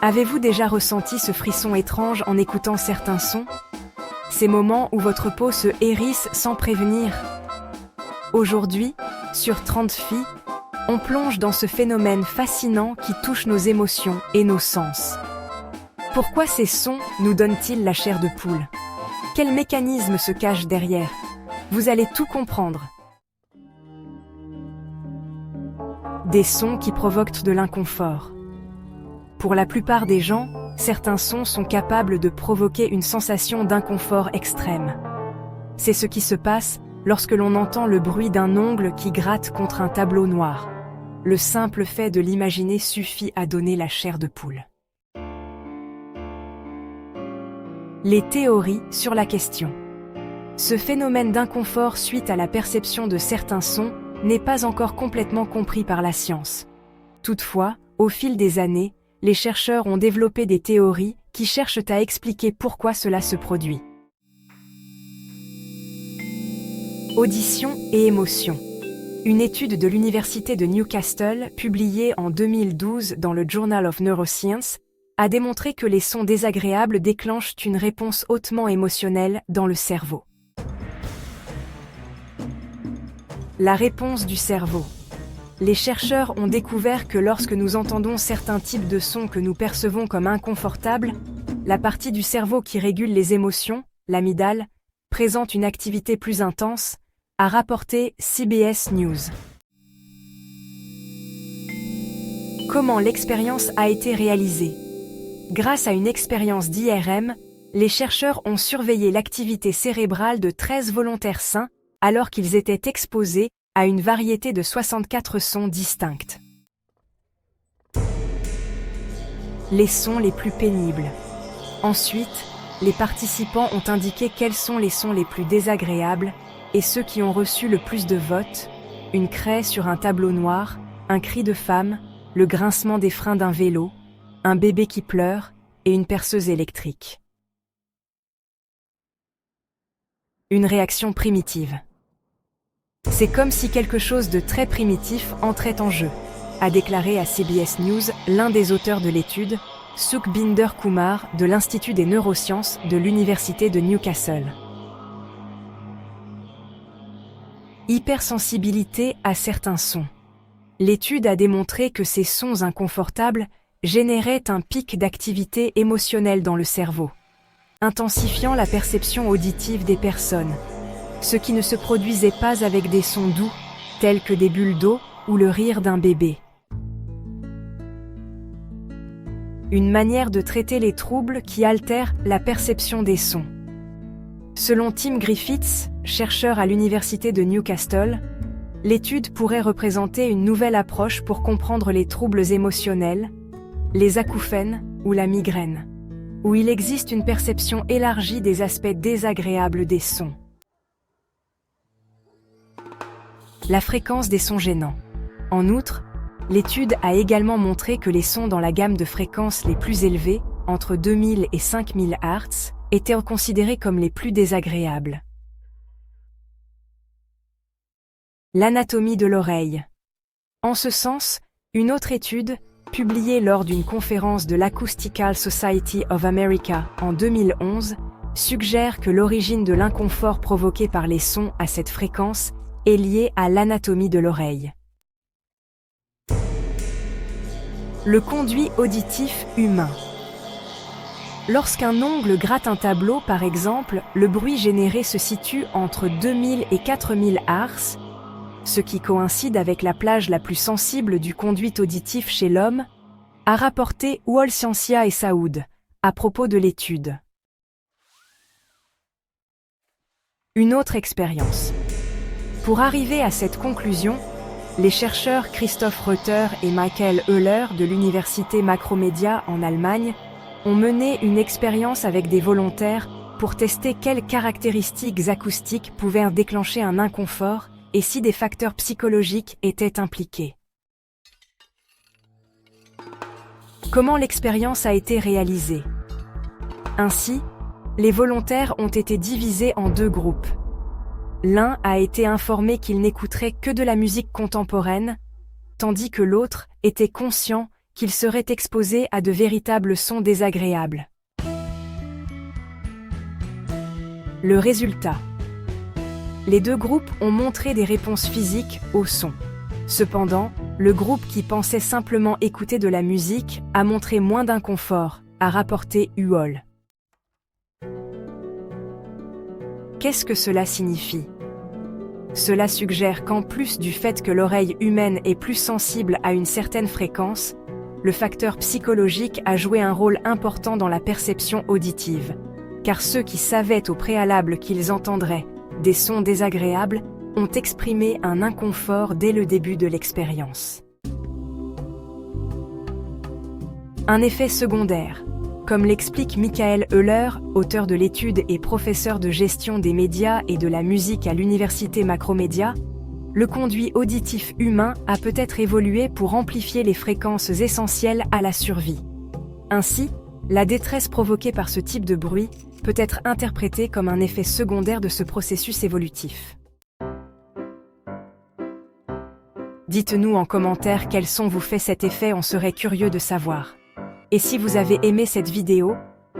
Avez-vous déjà ressenti ce frisson étrange en écoutant certains sons? Ces moments où votre peau se hérisse sans prévenir? Aujourd'hui, sur 30 filles, on plonge dans ce phénomène fascinant qui touche nos émotions et nos sens. Pourquoi ces sons nous donnent-ils la chair de poule? Quel mécanisme se cache derrière? Vous allez tout comprendre. Des sons qui provoquent de l'inconfort. Pour la plupart des gens, certains sons sont capables de provoquer une sensation d'inconfort extrême. C'est ce qui se passe lorsque l'on entend le bruit d'un ongle qui gratte contre un tableau noir. Le simple fait de l'imaginer suffit à donner la chair de poule. Les théories sur la question. Ce phénomène d'inconfort suite à la perception de certains sons n'est pas encore complètement compris par la science. Toutefois, au fil des années, les chercheurs ont développé des théories qui cherchent à expliquer pourquoi cela se produit. Audition et émotion. Une étude de l'Université de Newcastle, publiée en 2012 dans le Journal of Neuroscience, a démontré que les sons désagréables déclenchent une réponse hautement émotionnelle dans le cerveau. La réponse du cerveau. Les chercheurs ont découvert que lorsque nous entendons certains types de sons que nous percevons comme inconfortables, la partie du cerveau qui régule les émotions, l'amygdale, présente une activité plus intense, a rapporté CBS News. Comment l'expérience a été réalisée? Grâce à une expérience d'IRM, les chercheurs ont surveillé l'activité cérébrale de 13 volontaires sains alors qu'ils étaient exposés à une variété de 64 sons distincts. Les sons les plus pénibles. Ensuite, les participants ont indiqué quels sont les sons les plus désagréables et ceux qui ont reçu le plus de votes: une craie sur un tableau noir, un cri de femme, le grincement des freins d'un vélo, un bébé qui pleure et une perceuse électrique. Une réaction primitive. C'est comme si quelque chose de très primitif entrait en jeu, a déclaré à CBS News l'un des auteurs de l'étude, Sukhbinder Kumar de l'Institut des neurosciences de l'Université de Newcastle. Hypersensibilité à certains sons. L'étude a démontré que ces sons inconfortables généraient un pic d'activité émotionnelle dans le cerveau, intensifiant la perception auditive des personnes, ce qui ne se produisait pas avec des sons doux, tels que des bulles d'eau ou le rire d'un bébé. Une manière de traiter les troubles qui altèrent la perception des sons. Selon Tim Griffiths, chercheur à l'Université de Newcastle, l'étude pourrait représenter une nouvelle approche pour comprendre les troubles émotionnels, les acouphènes ou la migraine, où il existe une perception élargie des aspects désagréables des sons. La fréquence des sons gênants. En outre, l'étude a également montré que les sons dans la gamme de fréquences les plus élevées, entre 2000 et 5000 Hz, étaient considérés comme les plus désagréables. L'anatomie de l'oreille. En ce sens, une autre étude, publiée lors d'une conférence de l'Acoustical Society of America en 2011, suggère que l'origine de l'inconfort provoqué par les sons à cette fréquence est liée à l'anatomie de l'oreille. Le conduit auditif humain. Lorsqu'un ongle gratte un tableau, par exemple, le bruit généré se situe entre 2000 et 4000 Hz, ce qui coïncide avec la plage la plus sensible du conduit auditif chez l'homme, a rapporté Wolciancia et Saoud, à propos de l'étude. Une autre expérience. Pour arriver à cette conclusion, les chercheurs Christoph Reuter et Michael Höhler de l'université Macromedia en Allemagne ont mené une expérience avec des volontaires pour tester quelles caractéristiques acoustiques pouvaient déclencher un inconfort et si des facteurs psychologiques étaient impliqués. Comment l'expérience a été réalisée? Ainsi, les volontaires ont été divisés en deux groupes. L'un a été informé qu'il n'écouterait que de la musique contemporaine, tandis que l'autre était conscient qu'ils seraient exposés à de véritables sons désagréables. Le résultat. Les deux groupes ont montré des réponses physiques au son. Cependant, le groupe qui pensait simplement écouter de la musique a montré moins d'inconfort, a rapporté UOL. Qu'est-ce que cela signifie? Cela suggère qu'en plus du fait que l'oreille humaine est plus sensible à une certaine fréquence, le facteur psychologique a joué un rôle important dans la perception auditive, car ceux qui savaient au préalable qu'ils entendraient des sons désagréables ont exprimé un inconfort dès le début de l'expérience. Un effet secondaire. Comme l'explique Michael Euler, auteur de l'étude et professeur de gestion des médias et de la musique à l'université Macromedia, le conduit auditif humain a peut-être évolué pour amplifier les fréquences essentielles à la survie. Ainsi, la détresse provoquée par ce type de bruit peut être interprétée comme un effet secondaire de ce processus évolutif. Dites-nous en commentaire quel son vous fait cet effet, on serait curieux de savoir. Et si vous avez aimé cette vidéo,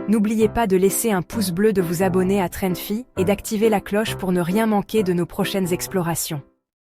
n'oubliez pas de laisser un pouce bleu, de vous abonner à Trendfi et d'activer la cloche pour ne rien manquer de nos prochaines explorations.